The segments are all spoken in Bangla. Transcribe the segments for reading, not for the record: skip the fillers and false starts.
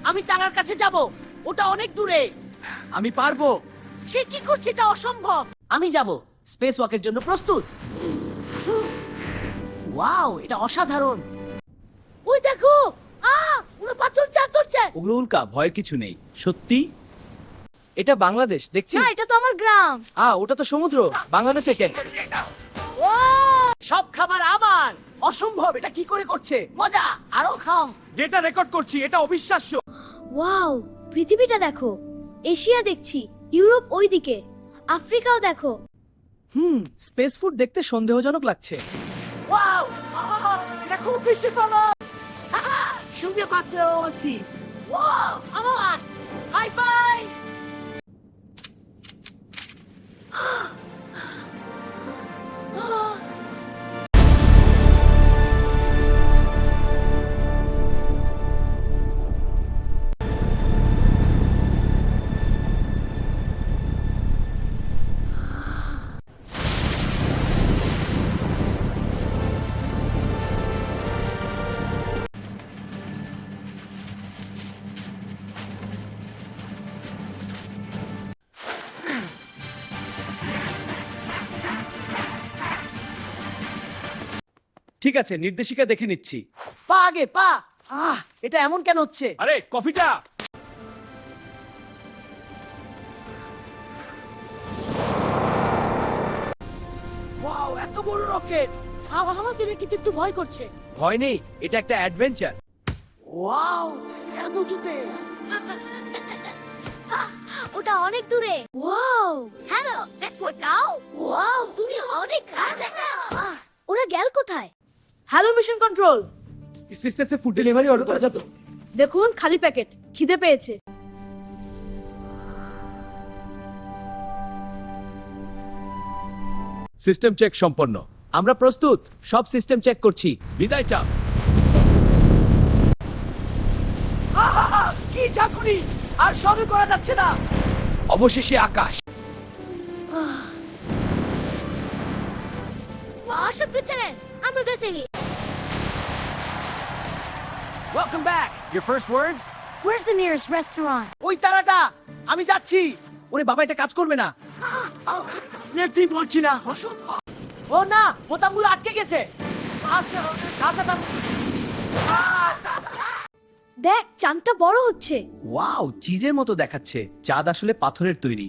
আমি তারার কাছে যাব। ওটা অনেক দূরে। আমি পারবো। সে কি করছে? এটা অসম্ভব। আমি যাব। স্পেস ওয়াকের জন্য প্রস্তুত। ওয়াও, এটা অসাধারণ। ওই দেখো, ওরা পাথর চার ধরছে। ওগুলো উল্কা, ভয়ের কিছু নেই। সত্যি? এটা বাংলাদেশ দেখছি। না, এটা তো আমার গ্রাম। ওটা তো সমুদ্র। বাংলাদেশে কেন? ও, সব খাবার আমার। অসম্ভব, এটা কি করে করছে? মজা, আরো খাও। ডেটা রেকর্ড করছি, এটা অবিশ্বাস্য। ওয়াও, পৃথিবীটা দেখো। এশিয়া দেখছি, ইউরোপ ওইদিকে, আফ্রিকাও দেখো। স্পেস ফুড দেখতে সন্দেহজনক লাগছে। ওয়াও, এটা খুব বেশি ভালো। শুনতে পাচ্ছে ওসি। ওয়াও, আমার হাই ফাই। ঠিক আছে, নির্দেশিকা দেখে নিচ্ছি। পা আগে, পা। এটা এমন কেন হচ্ছে? আরে কফিটা। ওয়াও, এত বড় রকেট। আমাদের কিন্তু একটু ভয় করছে। ভয় নেই, এটা একটা অ্যাডভেঞ্চার। ওয়াও, এত উঁচুতে। ওটা অনেক দূরে। Wow, hello, let's work out. Wow, তুমি অনেক কাজ দেখাও। ওরা গেল কোথায়? হ্যালো মিশন কন্ট্রোল, স্পেসে ফুড ডেলিভারি অর্ডার করা যেত। দেখুন খালি প্যাকেট, খিদে পেয়েছে। সিস্টেম চেক সম্পন্ন। আমরা প্রস্তুত। সব সিস্টেম চেক করছি। বিদায় চাপ। কি ঝাঁকুনি! আর সবে করা যাচ্ছে না। অবশেষে আকাশ। অসব পিছনে আমরা গেছি। Welcome back. Your first words? Where's the nearest restaurant? ওই তারাটা। আমি যাচ্ছি। ওরে বাবা, এটা কাজ করবে না। নেটই বলছি না। ও না, বোতামগুলো আটকে গেছে। দেখ, চাঁদটা বড় হচ্ছে। ওয়াও, চিজের মতো দেখাচ্ছে। চাঁদ আসলে পাথরের তৈরি।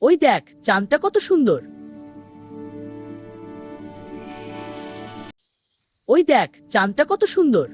ওই দেখ, চাঁদটা কত সুন্দর। ওই দেখ, চাঁদটা কত সুন্দর।